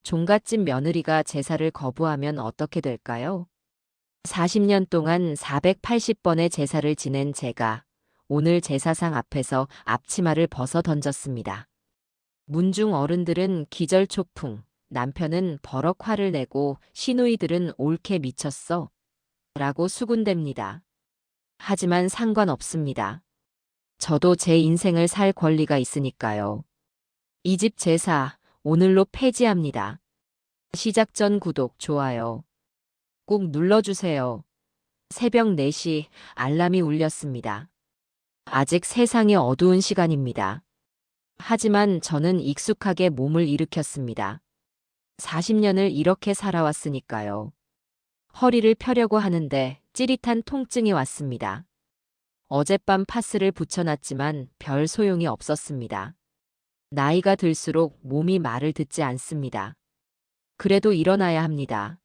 종갓집 며느리가 제사를 거부하면 어떻게 될까요? 40년 동안 480번의 제사를 지낸 제가 오늘 제사상 앞에서 앞치마를 벗어 던졌습니다. 문중 어른들은 기절초풍, 남편은 버럭 화를 내고 시누이들은 옳게 미쳤어 라고 수군댑니다. 하지만 상관없습니다. 저도 제 인생을 살 권리가 있으니까요. 이 집 제사 오늘로 폐지합니다. 시작 전 구독, 좋아요 꼭 눌러주세요. 새벽 4시 알람이 울렸습니다. 아직 세상이 어두운 시간입니다. 하지만 저는 익숙하게 몸을 일으켰습니다. 40년을 이렇게 살아왔으니까요. 허리를 펴려고 하는데 찌릿한 통증이 왔습니다. 어젯밤 파스를 붙여놨지만 별 소용이 없었습니다. 나이가 들수록 몸이 말을 듣지 않습니다. 그래도 일어나야 합니다.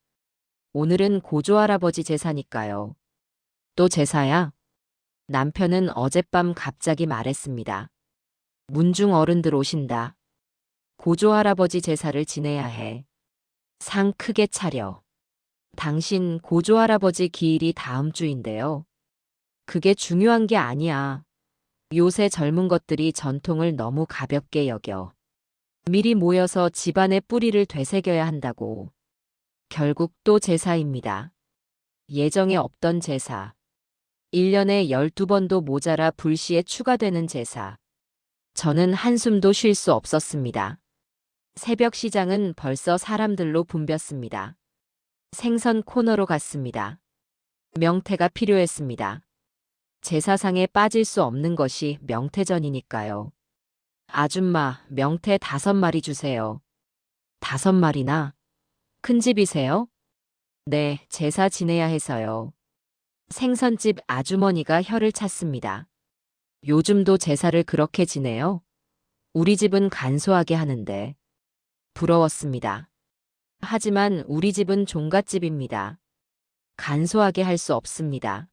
오늘은 고조할아버지 제사니까요. 또 제사야? 남편은 어젯밤 갑자기 말했습니다. 문중 어른들 오신다. 고조할아버지 제사를 지내야 해. 상 크게 차려. 당신 고조할아버지 기일이 다음 주인데요. 그게 중요한 게 아니야. 요새 젊은 것들이 전통을 너무 가볍게 여겨. 미리 모여서 집안의 뿌리를 되새겨야 한다고. 결국 또 제사입니다. 예정에 없던 제사. 1년에 12번도 모자라 불시에 추가되는 제사. 저는 한숨도 쉴 수 없었습니다. 새벽 시장은 벌써 사람들로 붐볐습니다. 생선 코너로 갔습니다. 명태가 필요했습니다. 제사상에 빠질 수 없는 것이 명태전이니까요. 아줌마, 명태 5마리 주세요. 5마리나? 큰 집이세요? 네, 제사 지내야 해서요. 생선집 아주머니가 혀를 찼습니다. 요즘도 제사를 그렇게 지내요? 우리 집은 간소하게 하는데. 부러웠습니다. 하지만 우리 집은 종갓집입니다. 간소하게 할 수 없습니다.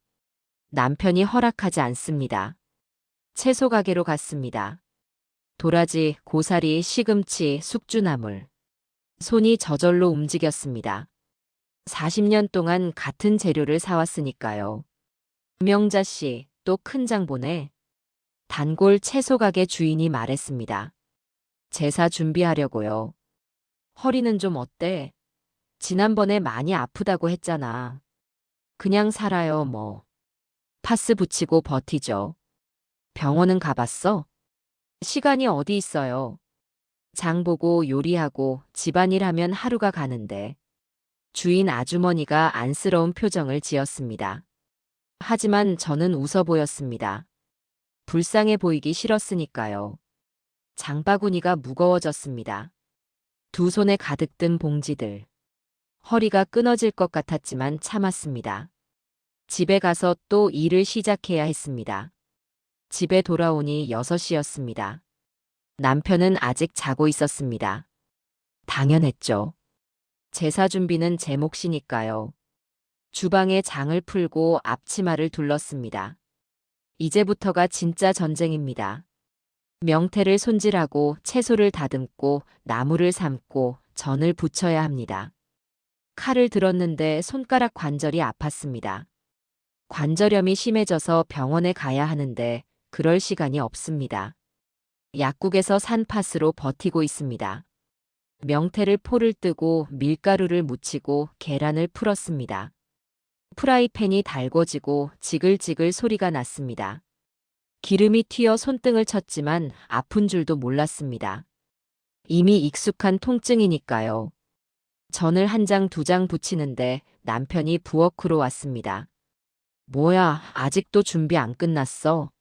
남편이 허락하지 않습니다. 채소 가게로 갔습니다. 도라지, 고사리, 시금치, 숙주나물. 손이 저절로 움직였습니다. 40년 동안 같은 재료를 사왔으니까요. 명자 씨, 또 큰 장 보내. 단골 채소 가게 주인이 말했습니다. 제사 준비하려고요. 허리는 좀 어때? 지난번에 많이 아프다고 했잖아. 그냥 살아요, 뭐. 파스 붙이고 버티죠. 병원은 가봤어? 시간이 어디 있어요. 장 보고 요리하고 집안일 하면 하루가 가는데. 주인 아주머니가 안쓰러운 표정을 지었습니다. 하지만 저는 웃어 보였습니다. 불쌍해 보이기 싫었으니까요. 장바구니가 무거워졌습니다. 두 손에 가득 든 봉지들. 허리가 끊어질 것 같았지만 참았습니다. 집에 가서 또 일을 시작해야 했습니다. 집에 돌아오니 6시였습니다. 남편은 아직 자고 있었습니다. 당연했죠. 제사 준비는 제 몫이니까요. 주방에 장을 풀고 앞치마를 둘렀습니다. 이제부터가 진짜 전쟁입니다. 명태를 손질하고 채소를 다듬고 나물을 삶고 전을 부쳐야 합니다. 칼을 들었는데 손가락 관절이 아팠습니다. 관절염이 심해져서 병원에 가야 하는데 그럴 시간이 없습니다. 약국에서 산 팥으로 버티고 있습니다. 명태를 포를 뜨고 밀가루를 묻히고 계란을 풀었습니다. 프라이팬이 달궈지고 지글지글 소리가 났습니다. 기름이 튀어 손등을 쳤지만 아픈 줄도 몰랐습니다. 이미 익숙한 통증이니까요. 전을 1장 2장 부치는데 남편이 부엌으로 왔습니다. 뭐야, 아직도 준비 안 끝났어?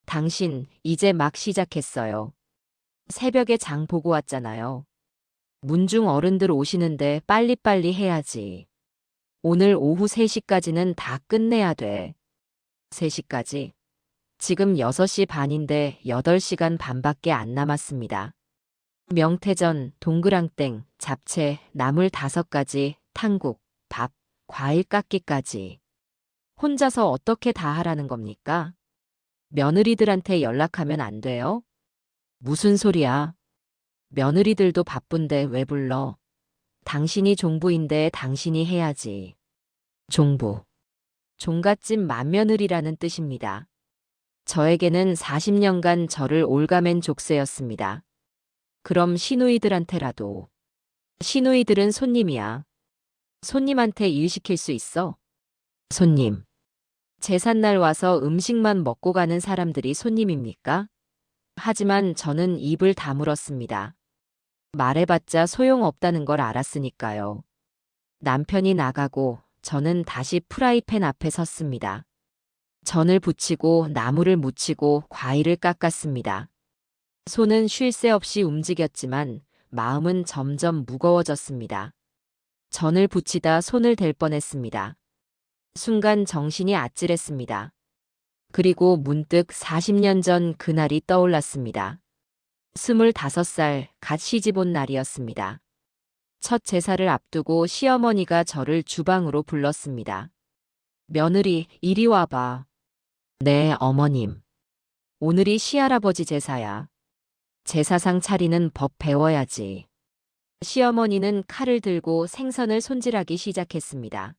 당신, 이제 막 시작했어요. 새벽에 장 보고 왔잖아요. 문중 어른들 오시는데 빨리빨리 해야지. 오늘 오후 3시까지는 다 끝내야 돼. 3시까지? 지금 6시 반인데 8시간 반밖에 안 남았습니다. 명태전, 동그랑땡, 잡채, 나물 5가지, 탕국, 밥, 과일 깎기까지. 혼자서 어떻게 다 하라는 겁니까? 며느리들한테 연락하면 안 돼요? 무슨 소리야? 며느리들도 바쁜데 왜 불러? 당신이 종부인데 당신이 해야지. 종부. 종갓집 맏며느리라는 뜻입니다. 저에게는 40년간 저를 올가맨 족쇄였습니다. 그럼 시누이들한테라도. 시누이들은 손님이야. 손님한테 일 시킬 수 있어? 손님. 제삿날 와서 음식만 먹고 가는 사람들이 손님입니까? 하지만 저는 입을 다물었습니다. 말해봤자 소용없다는 걸 알았으니까요. 남편이 나가고 저는 다시 프라이팬 앞에 섰습니다. 전을 부치고 나물을 무치고 과일을 깎았습니다. 손은 쉴 새 없이 움직였지만 마음은 점점 무거워졌습니다. 전을 부치다 손을 댈 뻔했습니다. 순간 정신이 아찔했습니다. 그리고 문득 40년 전 그날이 떠올랐습니다. 25살 갓 시집 온 날이었습니다. 첫 제사를 앞두고 시어머니가 저를 주방으로 불렀습니다. 며느리, 이리 와봐. 네, 어머님. 오늘이 시할아버지 제사야. 제사상 차리는 법 배워야지. 시어머니는 칼을 들고 생선을 손질하기 시작했습니다.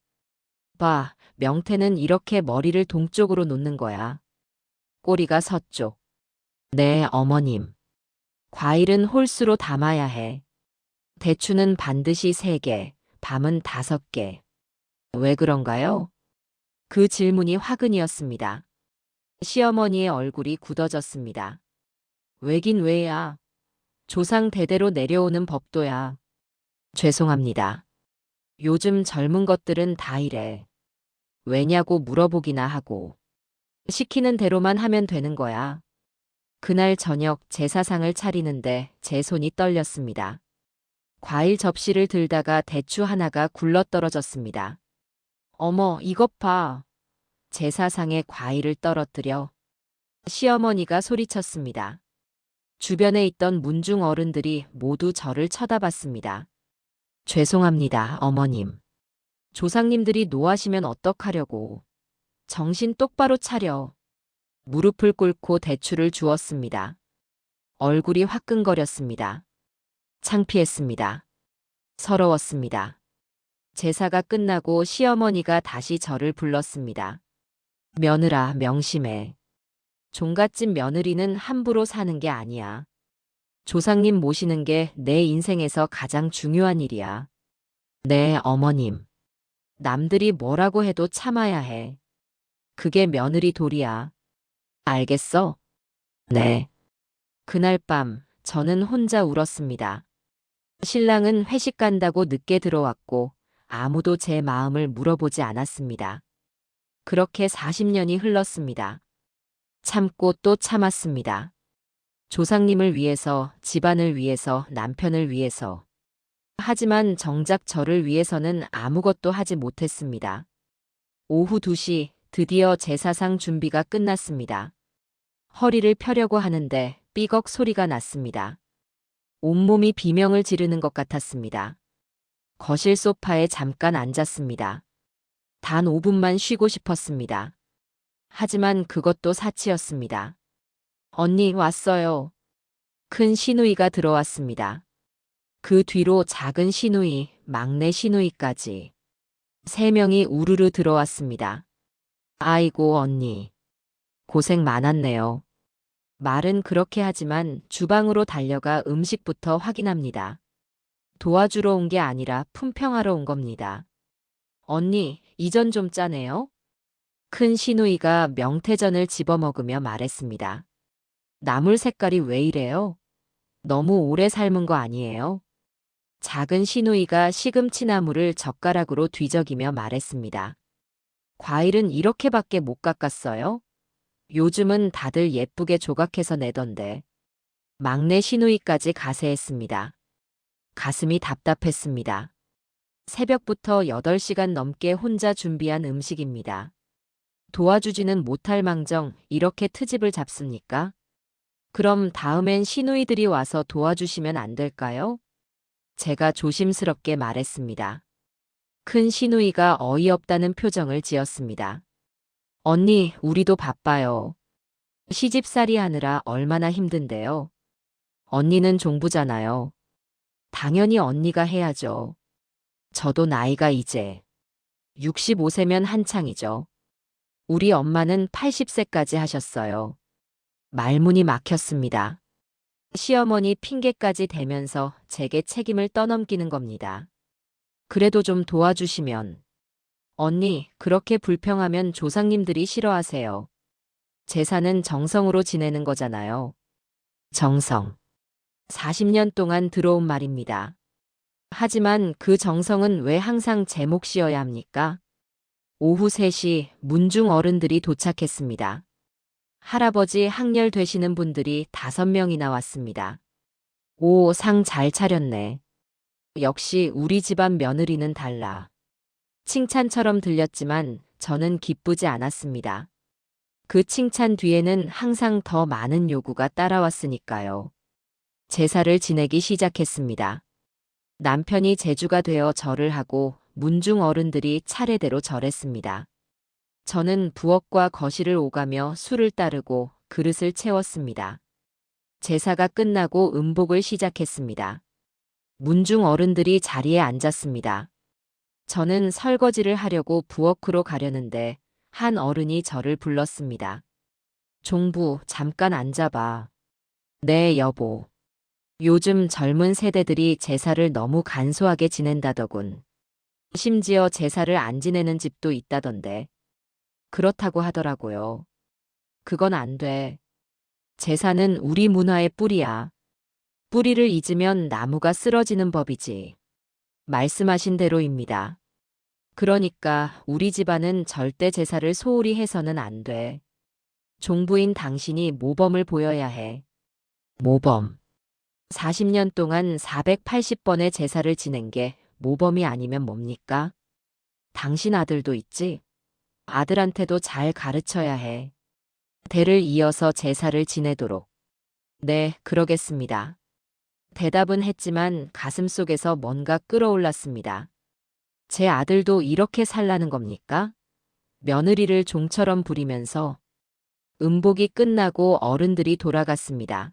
봐, 명태는 이렇게 머리를 동쪽으로 놓는 거야. 꼬리가 서쪽. 네, 어머님. 과일은 홀수로 담아야 해. 대추는 반드시 3개, 밤은 5개. 왜 그런가요? 그 질문이 화근이었습니다. 시어머니의 얼굴이 굳어졌습니다. 왜긴 왜야. 조상 대대로 내려오는 법도야. 죄송합니다. 요즘 젊은 것들은 다 이래. 왜냐고 물어보기나 하고. 시키는 대로만 하면 되는 거야. 그날 저녁 제사상을 차리는데 제 손이 떨렸습니다. 과일 접시를 들다가 대추 하나가 굴러떨어졌습니다. 어머, 이것 봐. 제사상에 과일을 떨어뜨려. 시어머니가 소리쳤습니다. 주변에 있던 문중 어른들이 모두 저를 쳐다봤습니다. 죄송합니다, 어머님. 조상님들이 노하시면 어떡하려고. 정신 똑바로 차려. 무릎을 꿇고 대추를 주었습니다. 얼굴이 화끈거렸습니다. 창피했습니다. 서러웠습니다. 제사가 끝나고 시어머니가 다시 저를 불렀습니다. 며느라, 명심해. 종갓집 며느리는 함부로 사는 게 아니야. 조상님 모시는 게 내 인생에서 가장 중요한 일이야. 네, 어머님. 남들이 뭐라고 해도 참아야 해. 그게 며느리 도리야. 알겠어? 네. 그날 밤 저는 혼자 울었습니다. 신랑은 회식 간다고 늦게 들어왔고 아무도 제 마음을 물어보지 않았습니다. 그렇게 40년이 흘렀습니다. 참고 또 참았습니다. 조상님을 위해서, 집안을 위해서, 남편을 위해서. 하지만 정작 저를 위해서는 아무것도 하지 못했습니다. 오후 2시 드디어 제사상 준비가 끝났습니다. 허리를 펴려고 하는데 삐걱 소리가 났습니다. 온몸이 비명을 지르는 것 같았습니다. 거실 소파에 잠깐 앉았습니다. 단 5분만 쉬고 싶었습니다. 하지만 그것도 사치였습니다. 언니 왔어요. 큰 시누이가 들어왔습니다. 그 뒤로 작은 시누이, 막내 시누이까지. 3명이 우르르 들어왔습니다. 아이고 언니. 고생 많았네요. 말은 그렇게 하지만 주방으로 달려가 음식부터 확인합니다. 도와주러 온 게 아니라 품평하러 온 겁니다. 언니, 이전 좀 짜네요? 큰 시누이가 명태전을 집어먹으며 말했습니다. 나물 색깔이 왜 이래요? 너무 오래 삶은 거 아니에요? 작은 시누이가 시금치 나물을 젓가락으로 뒤적이며 말했습니다. 과일은 이렇게밖에 못 깎았어요? 요즘은 다들 예쁘게 조각해서 내던데. 막내 시누이까지 가세했습니다. 가슴이 답답했습니다. 새벽부터 8시간 넘게 혼자 준비한 음식입니다. 도와주지는 못할 망정 이렇게 트집을 잡습니까? 그럼 다음엔 시누이들이 와서 도와주시면 안 될까요? 제가 조심스럽게 말했습니다. 큰 시누이가 어이없다는 표정을 지었습니다. 언니, 우리도 바빠요. 시집살이 하느라 얼마나 힘든데요. 언니는 종부잖아요. 당연히 언니가 해야죠. 저도 나이가 이제 65세면 한창이죠. 우리 엄마는 80세까지 하셨어요. 말문이 막혔습니다. 시어머니 핑계까지 대면서 제게 책임을 떠넘기는 겁니다. 그래도 좀 도와주시면. 언니, 그렇게 불평하면 조상님들이 싫어하세요. 제사는 정성으로 지내는 거잖아요. 정성. 40년 동안 들어온 말입니다. 하지만 그 정성은 왜 항상 제 몫이어야 합니까? 오후 3시 문중 어른들이 도착했습니다. 할아버지 항렬 되시는 분들이 5명이나 왔습니다. 오, 상 잘 차렸네. 역시 우리 집안 며느리는 달라. 칭찬처럼 들렸지만 저는 기쁘지 않았습니다. 그 칭찬 뒤에는 항상 더 많은 요구가 따라왔으니까요. 제사를 지내기 시작했습니다. 남편이 제주가 되어 절을 하고 문중 어른들이 차례대로 절했습니다. 저는 부엌과 거실을 오가며 술을 따르고 그릇을 채웠습니다. 제사가 끝나고 음복을 시작했습니다. 문중 어른들이 자리에 앉았습니다. 저는 설거지를 하려고 부엌으로 가려는데 한 어른이 저를 불렀습니다. 종부, 잠깐 앉아봐. 네, 여보. 요즘 젊은 세대들이 제사를 너무 간소하게 지낸다더군. 심지어 제사를 안 지내는 집도 있다던데. 그렇다고 하더라고요. 그건 안 돼. 제사는 우리 문화의 뿌리야. 뿌리를 잊으면 나무가 쓰러지는 법이지. 말씀하신 대로입니다. 그러니까 우리 집안은 절대 제사를 소홀히 해서는 안 돼. 종부인 당신이 모범을 보여야 해. 모범. 40년 동안 480번의 제사를 지낸 게 모범이 아니면 뭡니까? 당신 아들도 있지? 아들한테도 잘 가르쳐야 해. 대를 이어서 제사를 지내도록. 네, 그러겠습니다. 대답은 했지만 가슴속에서 뭔가 끌어올랐습니다. 제 아들도 이렇게 살라는 겁니까? 며느리를 종처럼 부리면서. 음복이 끝나고 어른들이 돌아갔습니다.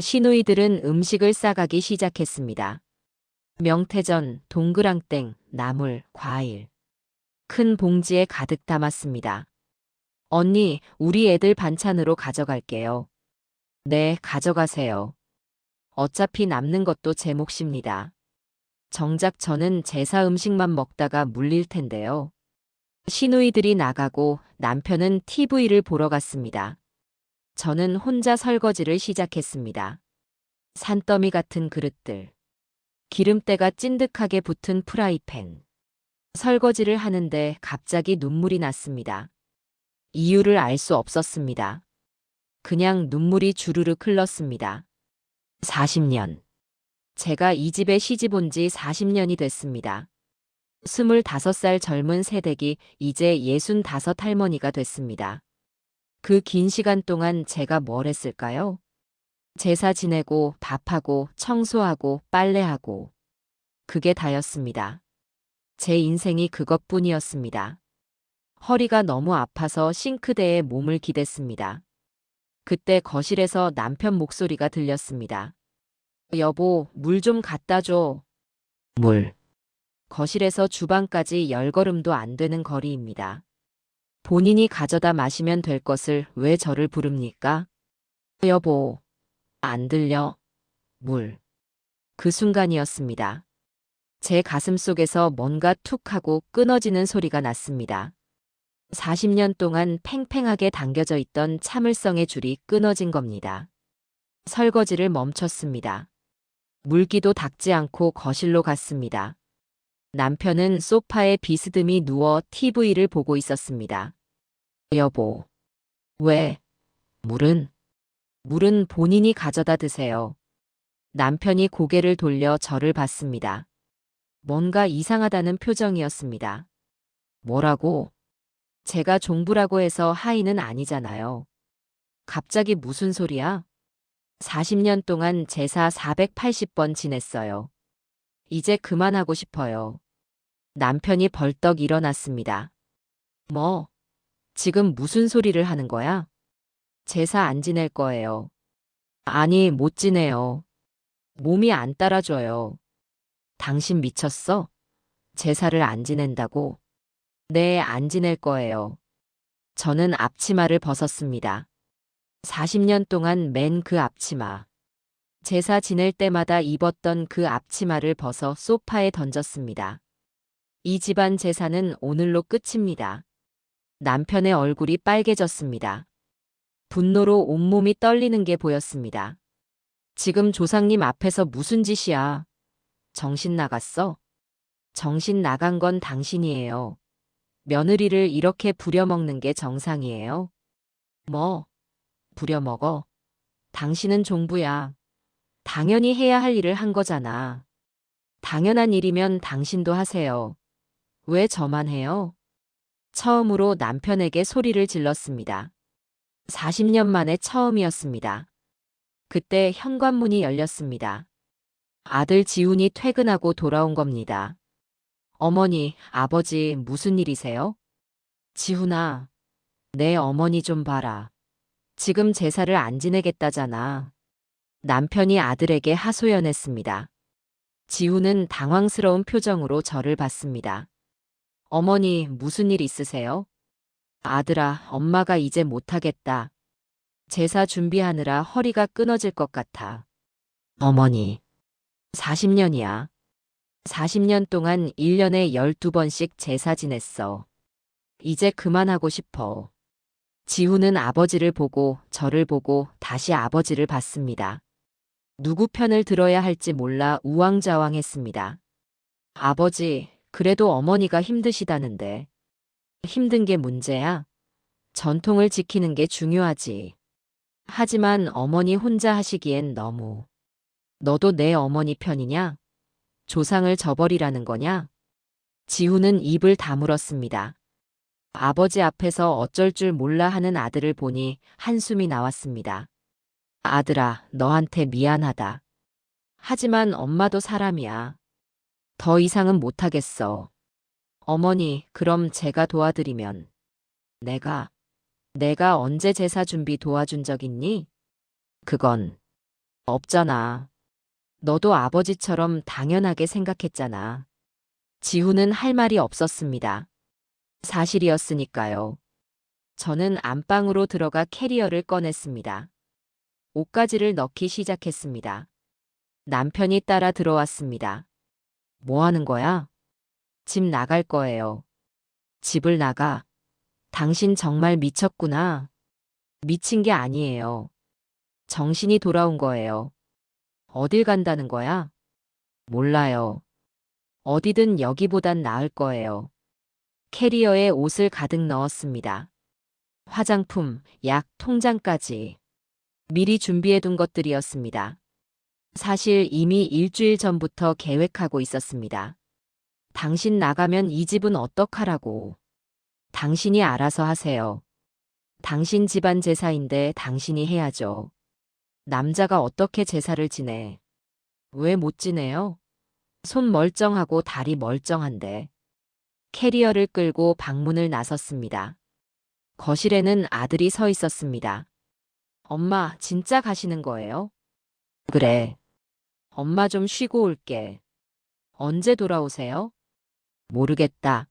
시누이들은 음식을 싸가기 시작했습니다. 명태전, 동그랑땡, 나물, 과일. 큰 봉지에 가득 담았습니다. 언니, 우리 애들 반찬으로 가져갈게요. 네, 가져가세요. 어차피 남는 것도 제 몫입니다. 정작 저는 제사 음식만 먹다가 물릴 텐데요. 시누이들이 나가고 남편은 TV를 보러 갔습니다. 저는 혼자 설거지를 시작했습니다. 산더미 같은 그릇들. 기름때가 찐득하게 붙은 프라이팬. 설거지를 하는데 갑자기 눈물이 났습니다. 이유를 알 수 없었습니다. 그냥 눈물이 주르륵 흘렀습니다. 40년. 제가 이 집에 시집 온 지 40년이 됐습니다. 25살 젊은 새댁이 이제 65 할머니가 됐습니다. 그 긴 시간 동안 제가 뭘 했을까요? 제사 지내고 밥하고 청소하고 빨래하고. 그게 다였습니다. 제 인생이 그것뿐이었습니다. 허리가 너무 아파서 싱크대에 몸을 기댔습니다. 그때 거실에서 남편 목소리가 들렸습니다. 여보, 물 좀 갖다 줘. 물. 거실에서 주방까지 10걸음도 안 되는 거리입니다. 본인이 가져다 마시면 될 것을 왜 저를 부릅니까? 여보, 안 들려? 물. 그 순간이었습니다. 제 가슴 속에서 뭔가 툭 하고 끊어지는 소리가 났습니다. 40년 동안 팽팽하게 당겨져 있던 참을성의 줄이 끊어진 겁니다. 설거지를 멈췄습니다. 물기도 닦지 않고 거실로 갔습니다. 남편은 소파에 비스듬히 누워 TV를 보고 있었습니다. 여보. 왜? 물은? 물은 본인이 가져다 드세요. 남편이 고개를 돌려 저를 봤습니다. 뭔가 이상하다는 표정이었습니다. 뭐라고? 제가 종부라고 해서 하인은 아니잖아요. 갑자기 무슨 소리야? 40년 동안 제사 480번 지냈어요. 이제 그만하고 싶어요. 남편이 벌떡 일어났습니다. 뭐? 지금 무슨 소리를 하는 거야? 제사 안 지낼 거예요. 아니, 못 지내요. 몸이 안 따라줘요. 당신 미쳤어? 제사를 안 지낸다고? 네, 안 지낼 거예요. 저는 앞치마를 벗었습니다. 40년 동안 맨 그 앞치마. 제사 지낼 때마다 입었던 그 앞치마를 벗어 소파에 던졌습니다. 이 집안 제사는 오늘로 끝입니다. 남편의 얼굴이 빨개졌습니다. 분노로 온몸이 떨리는 게 보였습니다. 지금 조상님 앞에서 무슨 짓이야? 정신 나갔어? 정신 나간 건 당신이에요. 며느리를 이렇게 부려먹는 게 정상이에요? 뭐, 부려먹어? 당신은 종부야. 당연히 해야 할 일을 한 거잖아. 당연한 일이면 당신도 하세요. 왜 저만 해요? 처음으로 남편에게 소리를 질렀습니다. 40년 만에 처음이었습니다. 그때 현관문이 열렸습니다. 아들 지훈이 퇴근하고 돌아온 겁니다. 어머니, 아버지, 무슨 일이세요? 지훈아, 내 어머니 좀 봐라. 지금 제사를 안 지내겠다잖아. 남편이 아들에게 하소연했습니다. 지훈은 당황스러운 표정으로 저를 봤습니다. 어머니, 무슨 일 있으세요? 아들아, 엄마가 이제 못하겠다. 제사 준비하느라 허리가 끊어질 것 같아. 어머니, 40년이야. 40년 동안 1년에 12번씩 제사 지냈어. 이제 그만하고 싶어. 지훈은 아버지를 보고 저를 보고 다시 아버지를 봤습니다. 누구 편을 들어야 할지 몰라 우왕좌왕했습니다. 아버지, 그래도 어머니가 힘드시다는데. 힘든 게 문제야? 전통을 지키는 게 중요하지. 하지만 어머니 혼자 하시기엔 너무. 너도 내 어머니 편이냐? 조상을 저버리라는 거냐? 지훈은 입을 다물었습니다. 아버지 앞에서 어쩔 줄 몰라 하는 아들을 보니 한숨이 나왔습니다. 아들아, 너한테 미안하다. 하지만 엄마도 사람이야. 더 이상은 못하겠어. 어머니, 그럼 제가 도와드리면. 내가 언제 제사 준비 도와준 적 있니? 그건 없잖아. 너도 아버지처럼 당연하게 생각했잖아. 지훈은 할 말이 없었습니다. 사실이었으니까요. 저는 안방으로 들어가 캐리어를 꺼냈습니다. 옷가지를 넣기 시작했습니다. 남편이 따라 들어왔습니다. 뭐 하는 거야? 집 나갈 거예요. 집을 나가. 당신 정말 미쳤구나. 미친 게 아니에요. 정신이 돌아온 거예요. 어딜 간다는 거야? 몰라요. 어디든 여기보단 나을 거예요. 캐리어에 옷을 가득 넣었습니다. 화장품, 약, 통장까지. 미리 준비해둔 것들이었습니다. 사실 이미 일주일 전부터 계획하고 있었습니다. 당신 나가면 이 집은 어떡하라고. 당신이 알아서 하세요. 당신 집안 제사인데 당신이 해야죠. 남자가 어떻게 제사를 지내? 왜 못 지내요? 손 멀쩡하고 다리 멀쩡한데. 캐리어를 끌고 방문을 나섰습니다. 거실에는 아들이 서 있었습니다. 엄마, 진짜 가시는 거예요? 그래. 엄마 좀 쉬고 올게. 언제 돌아오세요? 모르겠다.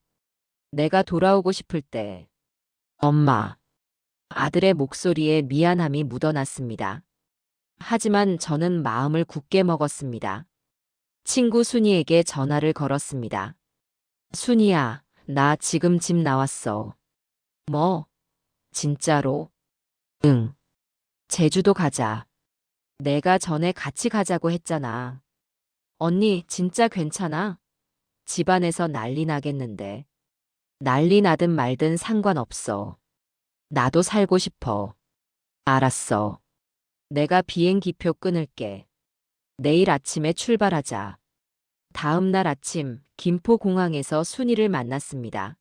내가 돌아오고 싶을 때. 엄마. 아들의 목소리에 미안함이 묻어났습니다. 하지만 저는 마음을 굳게 먹었습니다. 친구 순이에게 전화를 걸었습니다. 순이야, 나 지금 집 나왔어. 뭐? 진짜로? 응. 제주도 가자. 내가 전에 같이 가자고 했잖아. 언니, 진짜 괜찮아? 집안에서 난리 나겠는데. 난리 나든 말든 상관없어. 나도 살고 싶어. 알았어. 내가 비행기표 끊을게. 내일 아침에 출발하자. 다음 날 아침 김포공항에서 순이를 만났습니다.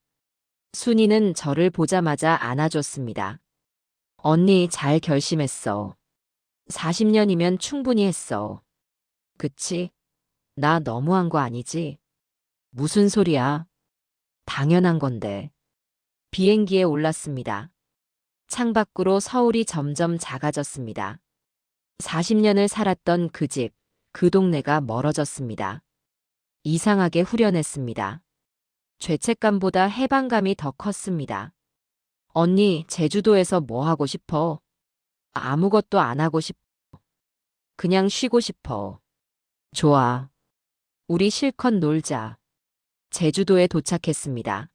순이는 저를 보자마자 안아줬습니다. 언니 잘 결심했어. 40년이면 충분히 했어. 그치? 나 너무한 거 아니지? 무슨 소리야? 당연한 건데. 비행기에 올랐습니다. 창밖으로 서울이 점점 작아졌습니다. 40년을 살았던 그 집, 그 동네가 멀어졌습니다. 이상하게 후련했습니다. 죄책감보다 해방감이 더 컸습니다. 언니, 제주도에서 뭐 하고 싶어? 아무것도 안 하고 싶어. 그냥 쉬고 싶어. 좋아. 우리 실컷 놀자. 제주도에 도착했습니다.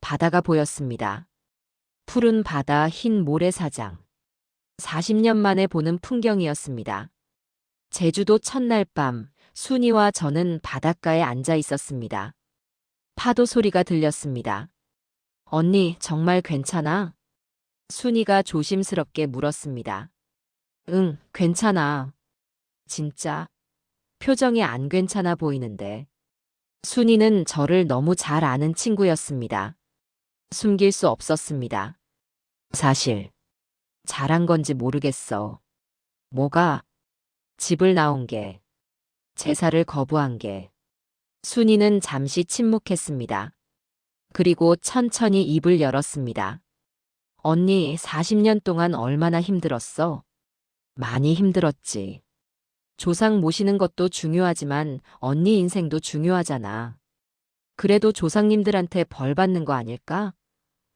바다가 보였습니다. 푸른 바다, 흰 모래사장. 40년 만에 보는 풍경이었습니다. 제주도 첫날 밤, 순이와 저는 바닷가에 앉아 있었습니다. 파도 소리가 들렸습니다. 언니, 정말 괜찮아? 순이가 조심스럽게 물었습니다. 응, 괜찮아. 진짜? 표정이 안 괜찮아 보이는데. 순이는 저를 너무 잘 아는 친구였습니다. 숨길 수 없었습니다. 사실, 잘한 건지 모르겠어. 뭐가? 집을 나온 게. 제사를 거부한 게. 순이는 잠시 침묵했습니다. 그리고 천천히 입을 열었습니다. 언니, 40년 동안 얼마나 힘들었어? 많이 힘들었지. 조상 모시는 것도 중요하지만 언니 인생도 중요하잖아. 그래도 조상님들한테 벌 받는 거 아닐까?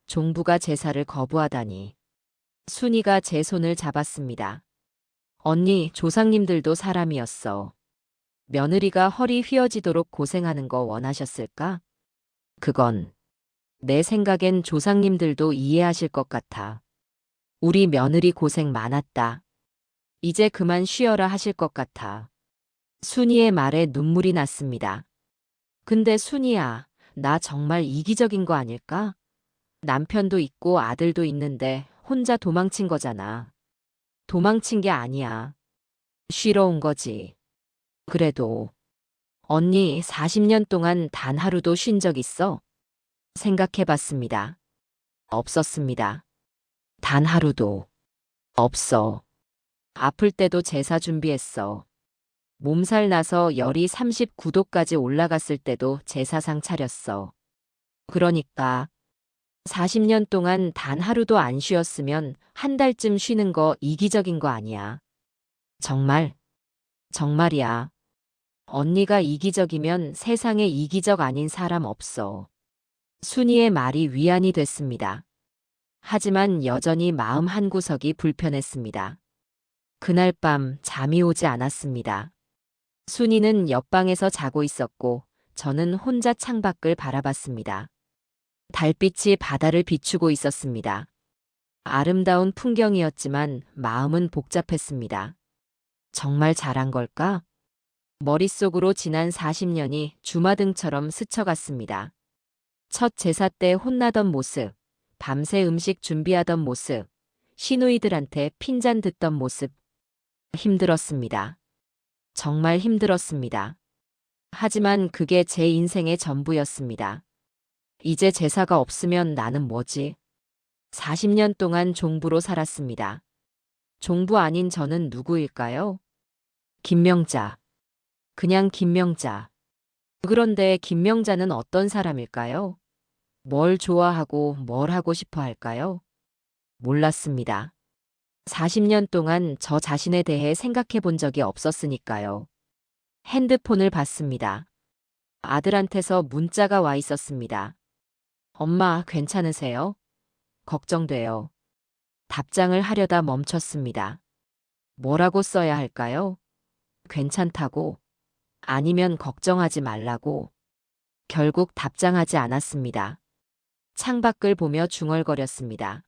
종부가 제사를 거부하다니. 순이가 제 손을 잡았습니다. 언니, 조상님들도 사람이었어. 며느리가 허리 휘어지도록 고생하는 거 원하셨을까? 그건 내 생각엔 조상님들도 이해하실 것 같아. 우리 며느리 고생 많았다. 이제 그만 쉬어라 하실 것 같아. 순이의 말에 눈물이 났습니다. 근데 순이야, 나 정말 이기적인 거 아닐까? 남편도 있고 아들도 있는데 혼자 도망친 거잖아. 도망친 게 아니야. 쉬러 온 거지. 그래도 언니 40년 동안 단 하루도 쉰 적 있어? 생각해 봤습니다. 없었습니다. 단 하루도. 없어. 아플 때도 제사 준비했어. 몸살 나서 열이 39도까지 올라갔을 때도 제사상 차렸어. 그러니까 40년 동안 단 하루도 안 쉬었으면 한 달쯤 쉬는 거 이기적인 거 아니야. 정말, 정말이야. 언니가 이기적이면 세상에 이기적 아닌 사람 없어. 순이의 말이 위안이 됐습니다. 하지만 여전히 마음 한구석이 불편했습니다. 그날 밤 잠이 오지 않았습니다. 순이는 옆방에서 자고 있었고 저는 혼자 창밖을 바라봤습니다. 달빛이 바다를 비추고 있었습니다. 아름다운 풍경이었지만 마음은 복잡했습니다. 정말 잘한 걸까? 머릿속으로 지난 40년이 주마등처럼 스쳐갔습니다. 첫 제사 때 혼나던 모습, 밤새 음식 준비하던 모습, 시누이들한테 핀잔 듣던 모습. 힘들었습니다. 정말 힘들었습니다. 하지만 그게 제 인생의 전부였습니다. 이제 제사가 없으면 나는 뭐지? 40년 동안 종부로 살았습니다. 종부 아닌 저는 누구일까요? 김명자. 그냥 김명자. 그런데 김명자는 어떤 사람일까요? 뭘 좋아하고 뭘 하고 싶어 할까요? 몰랐습니다. 40년 동안 저 자신에 대해 생각해 본 적이 없었으니까요. 핸드폰을 봤습니다. 아들한테서 문자가 와 있었습니다. 엄마, 괜찮으세요? 걱정돼요. 답장을 하려다 멈췄습니다. 뭐라고 써야 할까요? 괜찮다고? 아니면 걱정하지 말라고? 결국 답장하지 않았습니다. 창밖을 보며 중얼거렸습니다.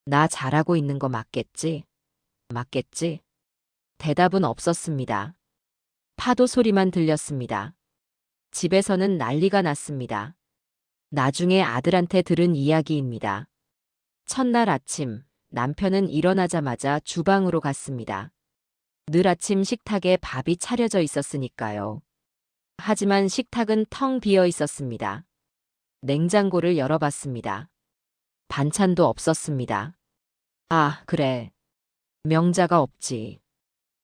나 잘하고 있는 거 맞겠지? 맞겠지? 대답은 없었습니다. 파도 소리만 들렸습니다. 집에서는 난리가 났습니다. 나중에 아들한테 들은 이야기입니다. 첫날 아침, 남편은 일어나자마자 주방으로 갔습니다. 늘 아침 식탁에 밥이 차려져 있었으니까요. 하지만 식탁은 텅 비어 있었습니다. 냉장고를 열어봤습니다. 반찬도 없었습니다. 아, 그래. 명자가 없지.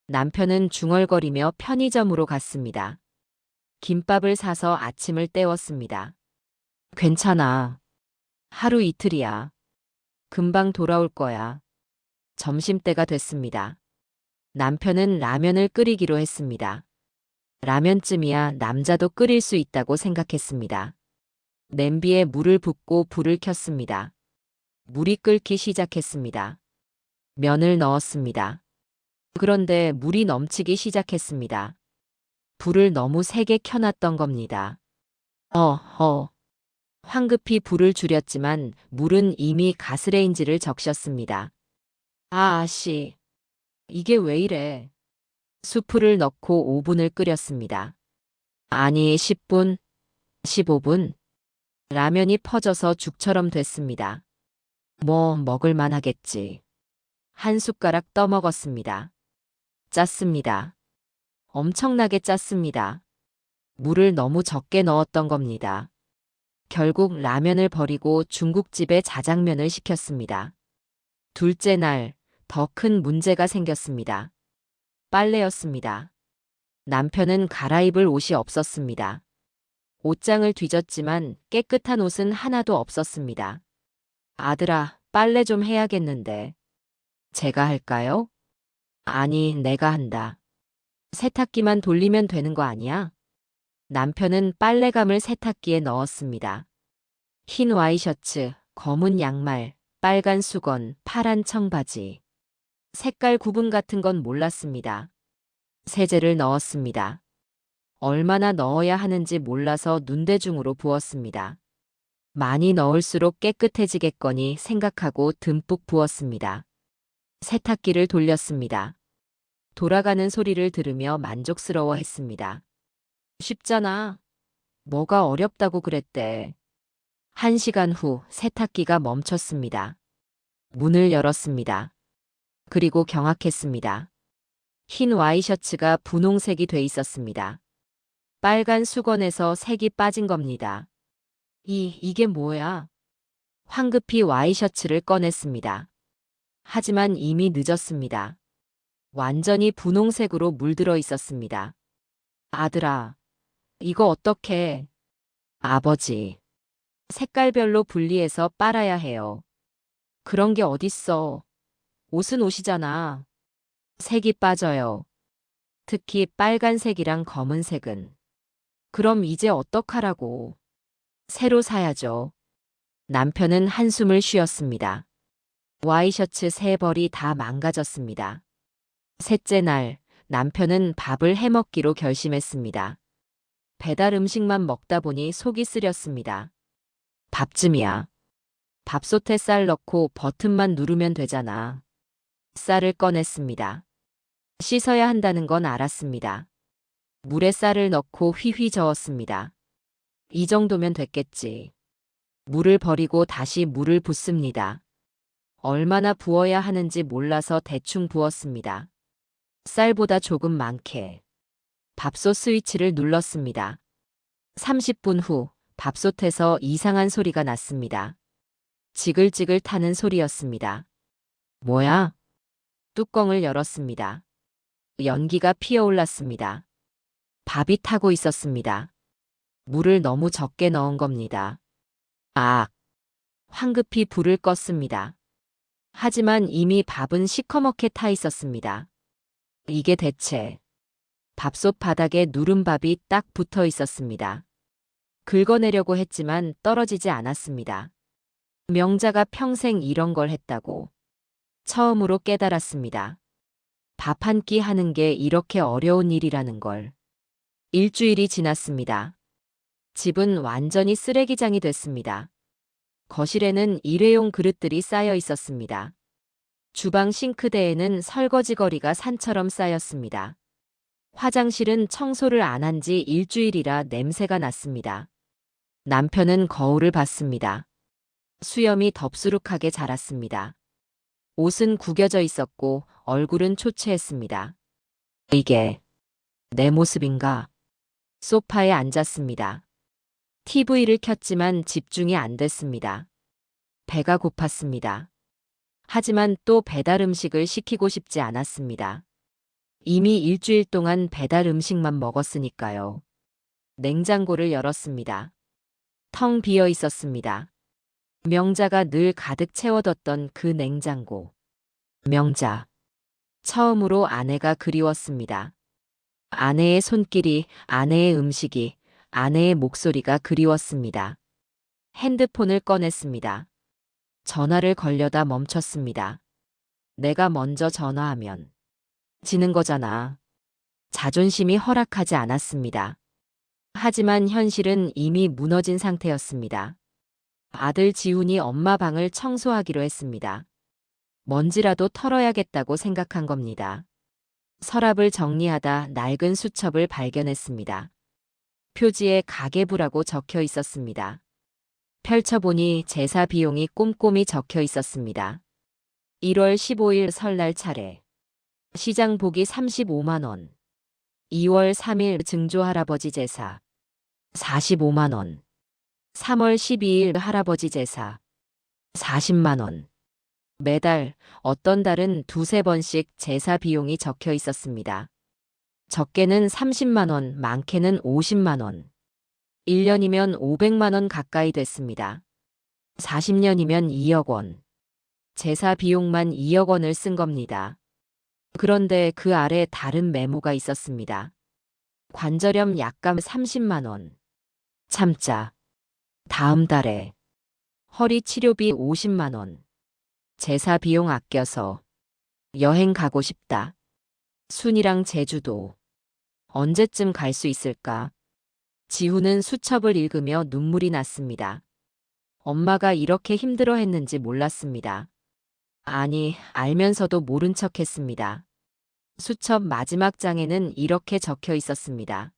남편은 중얼거리며 편의점으로 갔습니다. 김밥을 사서 아침을 때웠습니다. 괜찮아. 하루 이틀이야. 금방 돌아올 거야. 점심때가 됐습니다. 남편은 라면을 끓이기로 했습니다. 라면쯤이야 남자도 끓일 수 있다고 생각했습니다. 냄비에 물을 붓고 불을 켰습니다. 물이 끓기 시작했습니다. 면을 넣었습니다. 그런데 물이 넘치기 시작했습니다. 불을 너무 세게 켜놨던 겁니다. 황급히 불을 줄였지만 물은 이미 가스레인지를 적셨습니다. 아씨, 이게 왜 이래? 수프를 넣고 5분을 끓였습니다. 아니, 10분, 15분. 라면이 퍼져서 죽처럼 됐습니다. 뭐 먹을만 하겠지. 한 숟가락 떠먹었습니다. 짰습니다. 엄청나게 짰습니다. 물을 너무 적게 넣었던 겁니다. 결국 라면을 버리고 중국집에 자장면을 시켰습니다. 둘째 날, 더 큰 문제가 생겼습니다. 빨래였습니다. 남편은 갈아입을 옷이 없었습니다. 옷장을 뒤졌지만 깨끗한 옷은 하나도 없었습니다. 아들아, 빨래 좀 해야겠는데. 제가 할까요? 아니, 내가 한다. 세탁기만 돌리면 되는 거 아니야? 남편은 빨래감을 세탁기에 넣었습니다. 흰 와이셔츠, 검은 양말, 빨간 수건, 파란 청바지. 색깔 구분 같은 건 몰랐습니다. 세제를 넣었습니다. 얼마나 넣어야 하는지 몰라서 눈대중으로 부었습니다. 많이 넣을수록 깨끗해지겠거니 생각하고 듬뿍 부었습니다. 세탁기를 돌렸습니다. 돌아가는 소리를 들으며 만족스러워했습니다. 쉽잖아. 뭐가 어렵다고 그랬대. 1시간 후 세탁기가 멈췄습니다. 문을 열었습니다. 그리고 경악했습니다. 흰 와이셔츠가 분홍색이 돼 있었습니다. 빨간 수건에서 색이 빠진 겁니다. 이게 뭐야? 황급히 와이셔츠를 꺼냈습니다. 하지만 이미 늦었습니다. 완전히 분홍색으로 물들어 있었습니다. 아들아, 이거 어떡해? 아버지, 색깔별로 분리해서 빨아야 해요. 그런 게 어딨어. 옷은 옷이잖아. 색이 빠져요. 특히 빨간색이랑 검은색은. 그럼 이제 어떡하라고. 새로 사야죠. 남편은 한숨을 쉬었습니다. 와이셔츠 3벌이 다 망가졌습니다. 셋째 날, 남편은 밥을 해먹기로 결심했습니다. 배달 음식만 먹다 보니 속이 쓰렸습니다. 밥쯤이야. 밥솥에 쌀 넣고 버튼만 누르면 되잖아. 쌀을 꺼냈습니다. 씻어야 한다는 건 알았습니다. 물에 쌀을 넣고 휘휘 저었습니다. 이 정도면 됐겠지. 물을 버리고 다시 물을 붓습니다. 얼마나 부어야 하는지 몰라서 대충 부었습니다. 쌀보다 조금 많게. 밥솥 스위치를 눌렀습니다. 30분 후 밥솥에서 이상한 소리가 났습니다. 지글지글 타는 소리였습니다. 뭐야? 뚜껑을 열었습니다. 연기가 피어올랐습니다. 밥이 타고 있었습니다. 물을 너무 적게 넣은 겁니다. 황급히 불을 껐습니다. 하지만 이미 밥은 시커멓게 타 있었습니다. 이게 대체. 밥솥 바닥에 누른밥이 딱 붙어 있었습니다. 긁어내려고 했지만 떨어지지 않았습니다. 명자가 평생 이런 걸 했다고. 처음으로 깨달았습니다. 밥 한 끼 하는 게 이렇게 어려운 일이라는 걸. 일주일이 지났습니다. 집은 완전히 쓰레기장이 됐습니다. 거실에는 일회용 그릇들이 쌓여 있었습니다. 주방 싱크대에는 설거지거리가 산처럼 쌓였습니다. 화장실은 청소를 안 한 지 일주일이라 냄새가 났습니다. 남편은 거울을 봤습니다. 수염이 덥수룩하게 자랐습니다. 옷은 구겨져 있었고 얼굴은 초췌했습니다. 이게 내 모습인가? 소파에 앉았습니다. TV를 켰지만 집중이 안 됐습니다. 배가 고팠습니다. 하지만 또 배달 음식을 시키고 싶지 않았습니다. 이미 일주일 동안 배달 음식만 먹었으니까요. 냉장고를 열었습니다. 텅 비어 있었습니다. 명자가 늘 가득 채워뒀던 그 냉장고. 명자. 처음으로 아내가 그리웠습니다. 아내의 손길이, 아내의 음식이, 아내의 목소리가 그리웠습니다. 핸드폰을 꺼냈습니다. 전화를 걸려다 멈췄습니다. 내가 먼저 전화하면 지는 거잖아. 자존심이 허락하지 않았습니다. 하지만 현실은 이미 무너진 상태였습니다. 아들 지훈이 엄마 방을 청소하기로 했습니다. 먼지라도 털어야겠다고 생각한 겁니다. 서랍을 정리하다 낡은 수첩을 발견했습니다. 표지에 가계부라고 적혀 있었습니다. 펼쳐보니 제사 비용이 꼼꼼히 적혀 있었습니다. 1월 15일 설날 차례. 시장 보기 35만 원. 2월 3일 증조 할아버지 제사. 45만 원. 3월 12일 할아버지 제사. 40만 원. 매달 어떤 달은 두세 번씩 제사 비용이 적혀 있었습니다. 적게는 30만 원, 많게는 50만 원. 1년이면 500만 원 가까이 됐습니다. 40년이면 2억 원. 제사 비용만 2억 원을 쓴 겁니다. 그런데 그 아래 다른 메모가 있었습니다. 관절염 약값 30만 원. 참자. 다음 달에. 허리 치료비 50만 원. 제사 비용 아껴서. 여행 가고 싶다. 순이랑 제주도. 언제쯤 갈 수 있을까? 지훈은 수첩을 읽으며 눈물이 났습니다. 엄마가 이렇게 힘들어 했는지 몰랐습니다. 아니, 알면서도 모른 척 했습니다. 수첩 마지막 장에는 이렇게 적혀 있었습니다.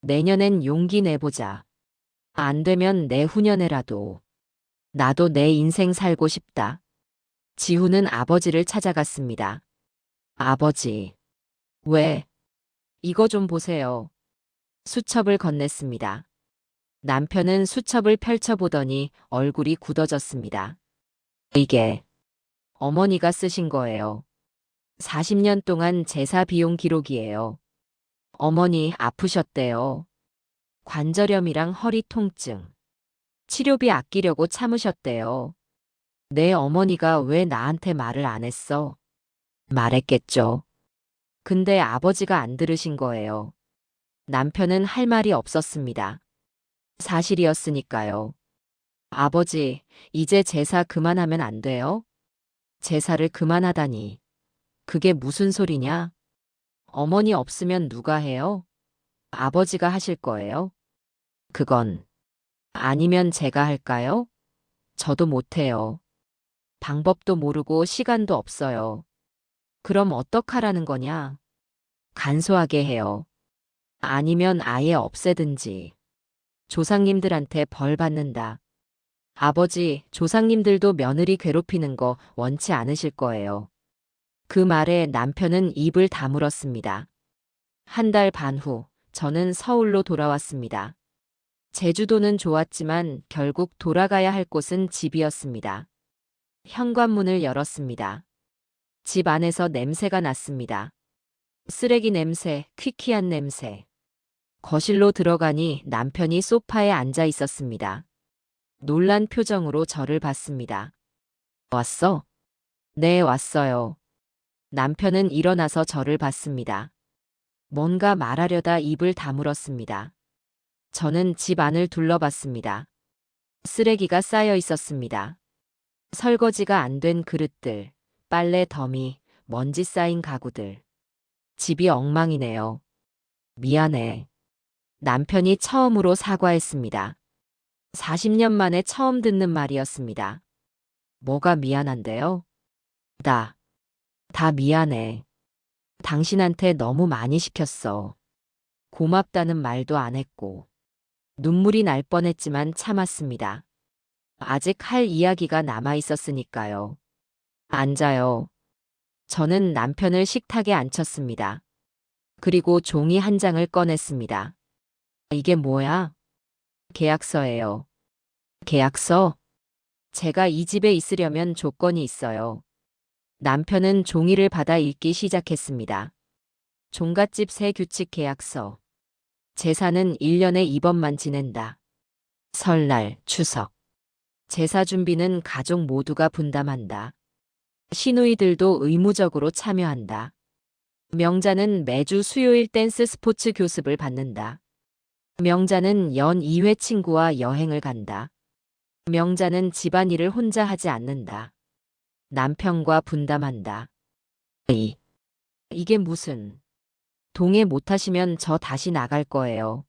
내년엔 용기 내보자. 안 되면 내후년에라도. 나도 내 인생 살고 싶다. 지훈은 아버지를 찾아갔습니다. 아버지. 왜? 이거 좀 보세요. 수첩을 건넸습니다. 남편은 수첩을 펼쳐보더니 얼굴이 굳어졌습니다. 이게 어머니가 쓰신 거예요. 40년 동안 제사 비용 기록이에요. 어머니 아프셨대요. 관절염이랑 허리 통증. 치료비 아끼려고 참으셨대요. 내 어머니가 왜 나한테 말을 안 했어? 말했겠죠. 근데 아버지가 안 들으신 거예요. 남편은 할 말이 없었습니다. 사실이었으니까요. 아버지, 이제 제사 그만하면 안 돼요? 제사를 그만하다니. 그게 무슨 소리냐? 어머니 없으면 누가 해요? 아버지가 하실 거예요? 그건. 아니면 제가 할까요? 저도 못해요. 방법도 모르고 시간도 없어요. 그럼 어떡하라는 거냐? 간소하게 해요. 아니면 아예 없애든지. 조상님들한테 벌 받는다. 아버지, 조상님들도 며느리 괴롭히는 거 원치 않으실 거예요. 그 말에 남편은 입을 다물었습니다. 한 달 반 후, 저는 서울로 돌아왔습니다. 제주도는 좋았지만 결국 돌아가야 할 곳은 집이었습니다. 현관문을 열었습니다. 집 안에서 냄새가 났습니다. 쓰레기 냄새, 퀴퀴한 냄새. 거실로 들어가니 남편이 소파에 앉아 있었습니다. 놀란 표정으로 저를 봤습니다. 왔어? 네, 왔어요. 남편은 일어나서 저를 봤습니다. 뭔가 말하려다 입을 다물었습니다. 저는 집 안을 둘러봤습니다. 쓰레기가 쌓여 있었습니다. 설거지가 안 된 그릇들, 빨래 더미, 먼지 쌓인 가구들. 집이 엉망이네요. 미안해. 남편이 처음으로 사과했습니다. 40년 만에 처음 듣는 말이었습니다. 뭐가 미안한데요? 다 미안해. 당신한테 너무 많이 시켰어. 고맙다는 말도 안 했고. 눈물이 날 뻔했지만 참았습니다. 아직 할 이야기가 남아 있었으니까요. 앉아요. 저는 남편을 식탁에 앉혔습니다. 그리고 종이 한 장을 꺼냈습니다. 이게 뭐야? 계약서예요. 계약서? 제가 이 집에 있으려면 조건이 있어요. 남편은 종이를 받아 읽기 시작했습니다. 종갓집 새 규칙 계약서. 제사는 1년에 2번만 지낸다. 설날, 추석. 제사 준비는 가족 모두가 분담한다. 시누이들도 의무적으로 참여한다. 명자는 매주 수요일 댄스 스포츠 교습을 받는다. 명자는 연 2회 친구와 여행을 간다. 명자는 집안일을 혼자 하지 않는다. 남편과 분담한다. 이게 무슨. 동의 못하시면 저 다시 나갈 거예요.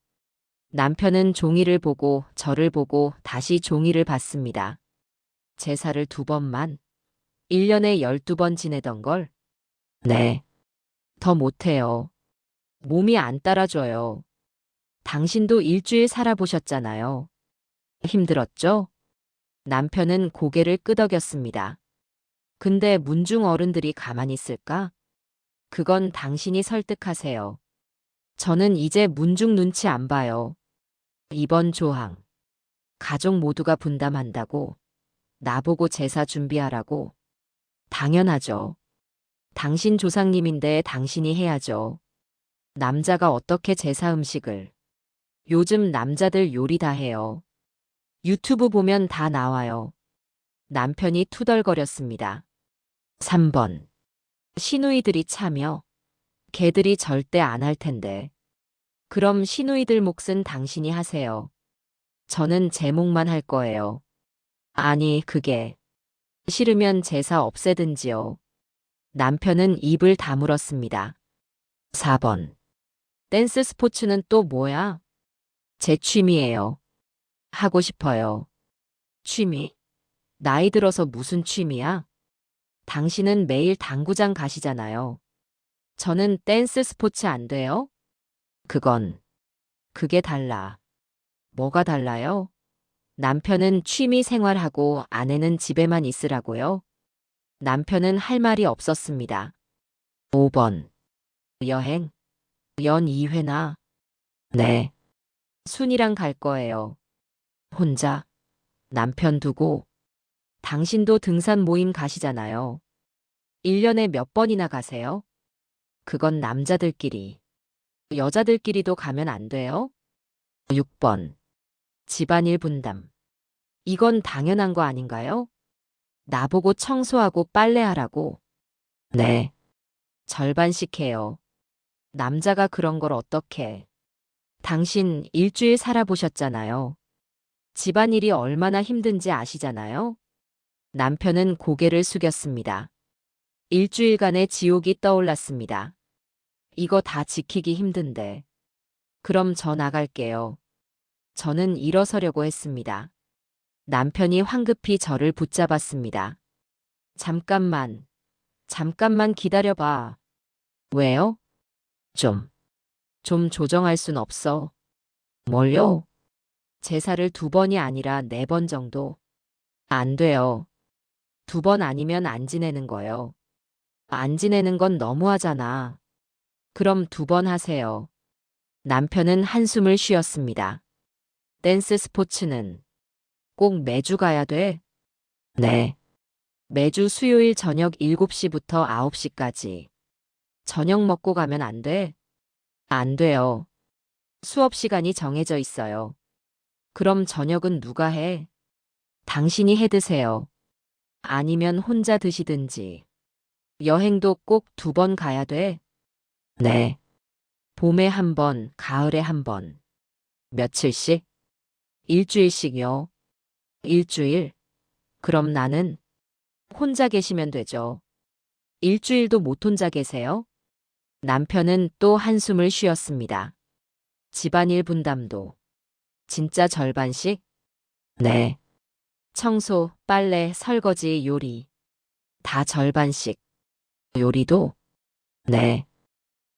남편은 종이를 보고 저를 보고 다시 종이를 봤습니다. 제사를 2번만? 1년에 12번 지내던 걸? 네. 더 못해요. 몸이 안 따라줘요. 당신도 일주일 살아보셨잖아요. 힘들었죠? 남편은 고개를 끄덕였습니다. 근데 문중 어른들이 가만히 있을까? 그건 당신이 설득하세요. 저는 이제 문중 눈치 안 봐요. 이번 조항. 가족 모두가 분담한다고. 나보고 제사 준비하라고. 당연하죠. 당신 조상님인데 당신이 해야죠. 남자가 어떻게 제사 음식을. 요즘 남자들 요리 다 해요. 유튜브 보면 다 나와요. 남편이 투덜거렸습니다. 3번. 시누이들이 참여. 걔들이 절대 안 할 텐데. 그럼 시누이들 몫은 당신이 하세요. 저는 제 몫만 할 거예요. 아니, 그게. 싫으면 제사 없애든지요. 남편은 입을 다물었습니다. 4번. 댄스 스포츠는 또 뭐야? 제 취미예요. 하고 싶어요. 취미? 나이 들어서 무슨 취미야? 당신은 매일 당구장 가시잖아요. 저는 댄스 스포츠 안 돼요? 그게 달라. 뭐가 달라요? 남편은 취미 생활하고 아내는 집에만 있으라고요? 남편은 할 말이 없었습니다. 5번. 여행? 연 2회나? 네. 순이랑 갈 거예요. 혼자? 남편 두고? 당신도 등산 모임 가시잖아요. 1년에 몇 번이나 가세요? 그건 남자들끼리. 여자들끼리도 가면 안 돼요? 6번. 집안일 분담. 이건 당연한 거 아닌가요? 나보고 청소하고 빨래하라고. 네. 절반씩 해요. 남자가 그런 걸 어떻게. 당신 일주일 살아보셨잖아요. 집안일이 얼마나 힘든지 아시잖아요? 남편은 고개를 숙였습니다. 일주일간의 지옥이 떠올랐습니다. 이거 다 지키기 힘든데. 그럼 저 나갈게요. 저는 일어서려고 했습니다. 남편이 황급히 저를 붙잡았습니다. 잠깐만, 잠깐만 기다려봐. 왜요? 좀 조정할 순 없어. 뭘요? 제사를 2번이 아니라 4번 정도. 안 돼요. 2번 아니면 안 지내는 거요. 안 지내는 건 너무하잖아. 그럼 2번 하세요. 남편은 한숨을 쉬었습니다. 댄스 스포츠는 꼭 매주 가야 돼? 네. 매주 수요일 저녁 7시부터 9시까지. 저녁 먹고 가면 안 돼? 안 돼요. 수업 시간이 정해져 있어요. 그럼 저녁은 누가 해? 당신이 해 드세요. 아니면 혼자 드시든지. 여행도 꼭 2번 가야 돼? 네. 봄에 1번, 가을에 1번. 며칠씩? 일주일씩요. 일주일? 그럼 나는 혼자 계시면 되죠. 일주일도 못 혼자 계세요? 남편은 또 한숨을 쉬었습니다. 집안일 분담도. 진짜 절반씩? 네. 청소, 빨래, 설거지, 요리. 다 절반씩. 요리도? 네.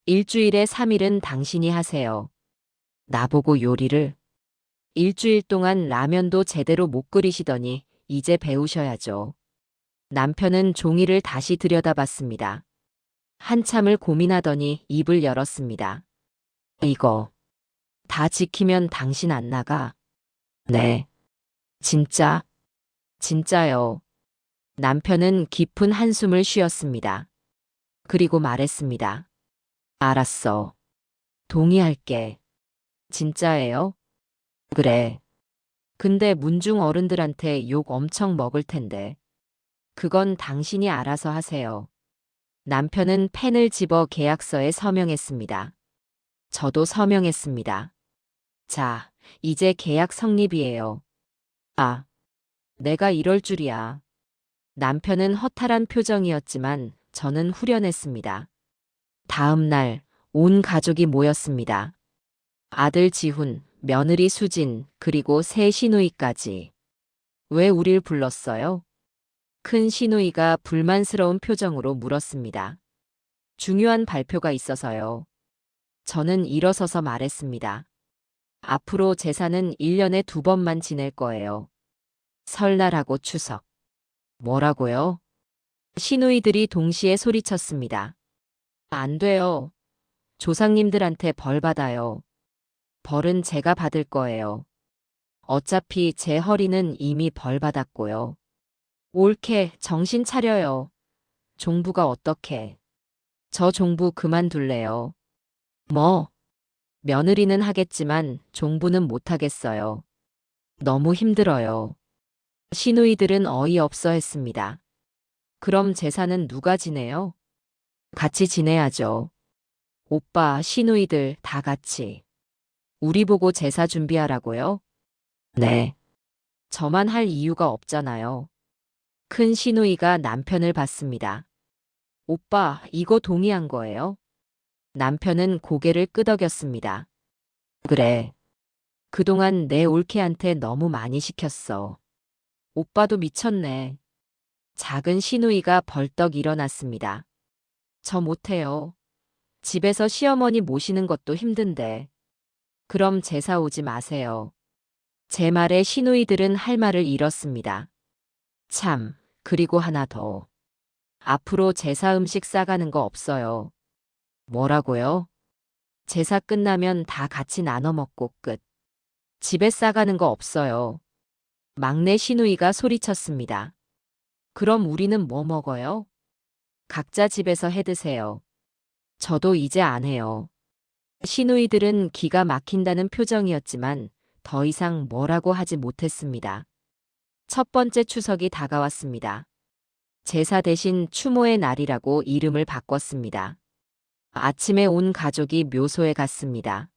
일주일에 3일은 당신이 하세요. 나보고 요리를. 일주일 동안 라면도 제대로 못 끓이시더니 이제 배우셔야죠. 남편은 종이를 다시 들여다봤습니다. 한참을 고민하더니 입을 열었습니다. 이거 다 지키면 당신 안 나가? 네. 진짜? 진짜요. 남편은 깊은 한숨을 쉬었습니다. 그리고 말했습니다. 알았어. 동의할게. 진짜예요? 그래. 근데 문중 어른들한테 욕 엄청 먹을 텐데. 그건 당신이 알아서 하세요. 남편은 펜을 집어 계약서에 서명했습니다. 저도 서명했습니다. 자, 이제 계약 성립이에요. 아, 내가 이럴 줄이야. 남편은 허탈한 표정이었지만 저는 후련했습니다. 다음 날 온 가족이 모였습니다. 아들 지훈, 며느리 수진, 그리고 새 시누이까지. 왜 우릴 불렀어요? 큰 시누이가 불만스러운 표정으로 물었습니다. 중요한 발표가 있어서요. 저는 일어서서 말했습니다. 앞으로 제사는 1년에 2번만 지낼 거예요. 설날하고 추석. 뭐라고요? 시누이들이 동시에 소리쳤습니다. 안 돼요. 조상님들한테 벌 받아요. 벌은 제가 받을 거예요. 어차피 제 허리는 이미 벌 받았고요. 옳게 정신 차려요. 종부가 어떻게? 저 종부 그만둘래요. 뭐? 며느리는 하겠지만 종부는 못하겠어요. 너무 힘들어요. 시누이들은 어이없어 했습니다. 그럼 제사는 누가 지내요? 같이 지내야죠. 오빠, 시누이들 다 같이. 우리 보고 제사 준비하라고요? 네. 저만 할 이유가 없잖아요. 큰 시누이가 남편을 봤습니다. 오빠, 이거 동의한 거예요? 남편은 고개를 끄덕였습니다. 그래. 그동안 내 올케한테 너무 많이 시켰어. 오빠도 미쳤네. 작은 시누이가 벌떡 일어났습니다. 저 못해요. 집에서 시어머니 모시는 것도 힘든데. 그럼 제사 오지 마세요. 제 말에 시누이들은 할 말을 잃었습니다. 참, 그리고 하나 더. 앞으로 제사 음식 싸가는 거 없어요. 뭐라고요? 제사 끝나면 다 같이 나눠 먹고 끝. 집에 싸가는 거 없어요. 막내 시누이가 소리쳤습니다. 그럼 우리는 뭐 먹어요? 각자 집에서 해 드세요. 저도 이제 안 해요. 시누이들은 기가 막힌다는 표정이었지만 더 이상 뭐라고 하지 못했습니다. 첫 번째 추석이 다가왔습니다. 제사 대신 추모의 날이라고 이름을 바꿨습니다. 아침에 온 가족이 묘소에 갔습니다.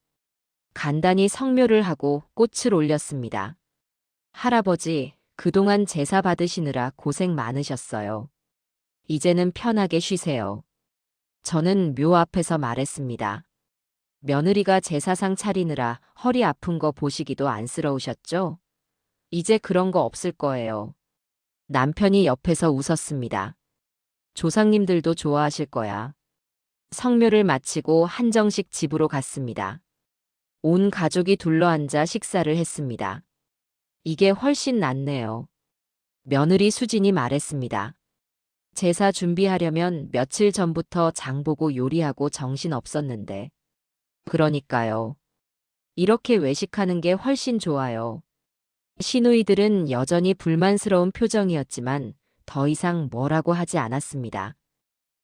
간단히 성묘를 하고 꽃을 올렸습니다. 할아버지, 그동안 제사 받으시느라 고생 많으셨어요. 이제는 편하게 쉬세요. 저는 묘 앞에서 말했습니다. 며느리가 제사상 차리느라 허리 아픈 거 보시기도 안쓰러우셨죠? 이제 그런 거 없을 거예요. 남편이 옆에서 웃었습니다. 조상님들도 좋아하실 거야. 성묘를 마치고 한정식 집으로 갔습니다. 온 가족이 둘러앉아 식사를 했습니다. 이게 훨씬 낫네요. 며느리 수진이 말했습니다. 제사 준비하려면 며칠 전부터 장보고 요리하고 정신 없었는데. 그러니까요. 이렇게 외식하는 게 훨씬 좋아요. 시누이들은 여전히 불만스러운 표정이었지만 더 이상 뭐라고 하지 않았습니다.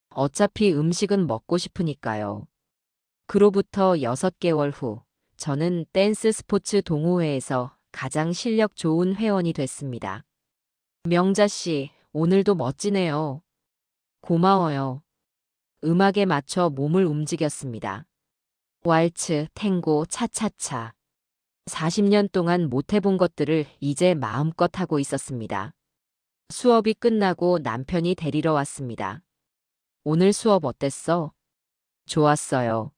어차피 음식은 먹고 싶으니까요. 그로부터 6개월 후, 저는 댄스 스포츠 동호회에서 가장 실력 좋은 회원이 됐습니다. 명자 씨, 오늘도 멋지네요. 고마워요. 음악에 맞춰 몸을 움직였습니다. 왈츠, 탱고, 차차차. 40년 동안 못 해본 것들을 이제 마음껏 하고 있었습니다. 수업이 끝나고 남편이 데리러 왔습니다. 오늘 수업 어땠어? 좋았어요.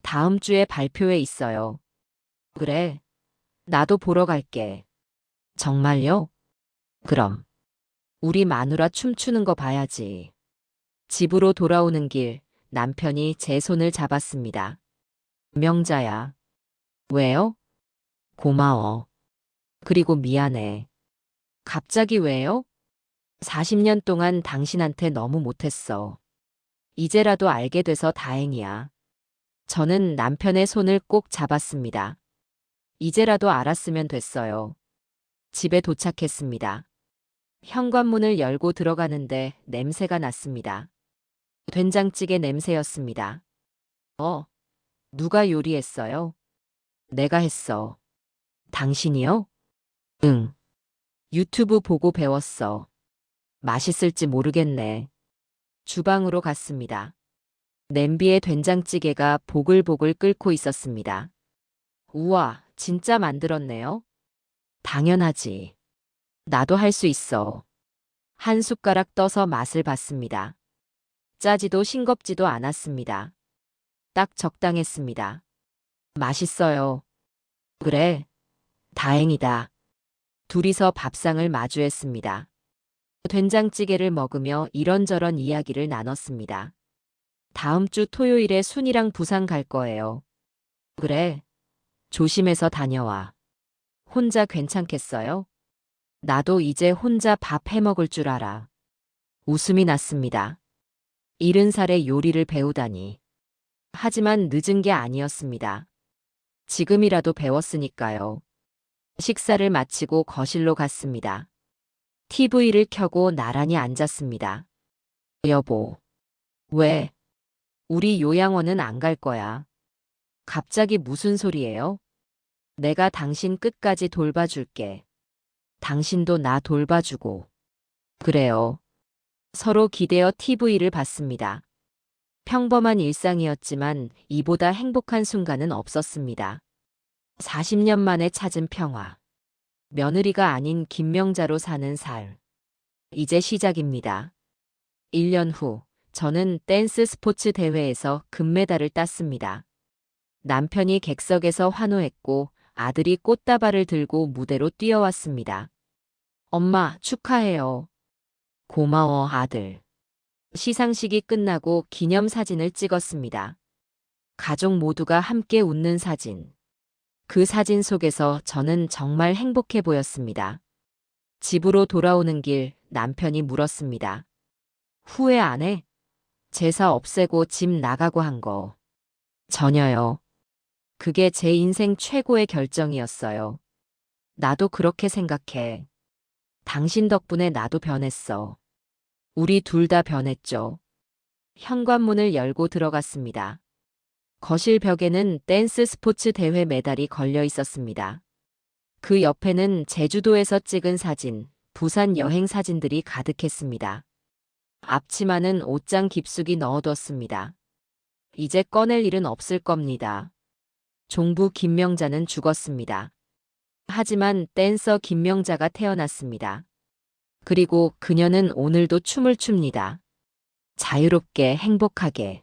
다음 주에 발표회 있어요. 그래. 나도 보러 갈게. 정말요? 그럼. 우리 마누라 춤추는 거 봐야지. 집으로 돌아오는 길, 남편이 제 손을 잡았습니다. 명자야. 왜요? 고마워. 그리고 미안해. 갑자기 왜요? 40년 동안 당신한테 너무 못했어. 이제라도 알게 돼서 다행이야. 저는 남편의 손을 꼭 잡았습니다. 이제라도 알았으면 됐어요. 집에 도착했습니다. 현관문을 열고 들어가는데 냄새가 났습니다. 된장찌개 냄새였습니다. 누가 요리했어요? 내가 했어. 당신이요? 응. 유튜브 보고 배웠어. 맛있을지 모르겠네. 주방으로 갔습니다. 냄비에 된장찌개가 보글보글 끓고 있었습니다. 우와, 진짜 만들었네요. 당연하지. 나도 할 수 있어. 한 숟가락 떠서 맛을 봤습니다. 짜지도 싱겁지도 않았습니다. 딱 적당했습니다. 맛있어요. 그래, 다행이다. 둘이서 밥상을 마주했습니다. 된장찌개를 먹으며 이런저런 이야기를 나눴습니다. 다음 주 토요일에 순이랑 부산 갈 거예요. 그래, 조심해서 다녀와. 혼자 괜찮겠어요? 나도 이제 혼자 밥 해 먹을 줄 알아. 웃음이 났습니다. 70살에 요리를 배우다니. 하지만 늦은 게 아니었습니다. 지금이라도 배웠으니까요. 식사를 마치고 거실로 갔습니다. TV를 켜고 나란히 앉았습니다. 여보, 왜? 우리 요양원은 안 갈 거야. 갑자기 무슨 소리예요? 내가 당신 끝까지 돌봐줄게. 당신도 나 돌봐주고. 그래요. 서로 기대어 TV를 봤습니다. 평범한 일상이었지만 이보다 행복한 순간은 없었습니다. 40년 만에 찾은 평화. 며느리가 아닌 김명자로 사는 살. 이제 시작입니다. 1년 후, 저는 댄스 스포츠 대회에서 금메달을 땄습니다. 남편이 객석에서 환호했고 아들이 꽃다발을 들고 무대로 뛰어왔습니다. 엄마, 축하해요. 고마워, 아들. 시상식이 끝나고 기념사진을 찍었습니다. 가족 모두가 함께 웃는 사진. 그 사진 속에서 저는 정말 행복해 보였습니다. 집으로 돌아오는 길 남편이 물었습니다. 후회 안 해? 제사 없애고 집 나가고 한 거. 전혀요. 그게 제 인생 최고의 결정이었어요. 나도 그렇게 생각해. 당신 덕분에 나도 변했어. 우리 둘 다 변했죠. 현관문을 열고 들어갔습니다. 거실 벽에는 댄스 스포츠 대회 메달이 걸려 있었습니다. 그 옆에는 제주도에서 찍은 사진, 부산 여행 사진들이 가득했습니다. 앞치마는 옷장 깊숙이 넣어뒀습니다. 이제 꺼낼 일은 없을 겁니다. 종부 김명자는 죽었습니다. 하지만 댄서 김명자가 태어났습니다. 그리고 그녀는 오늘도 춤을 춥니다. 자유롭게 행복하게.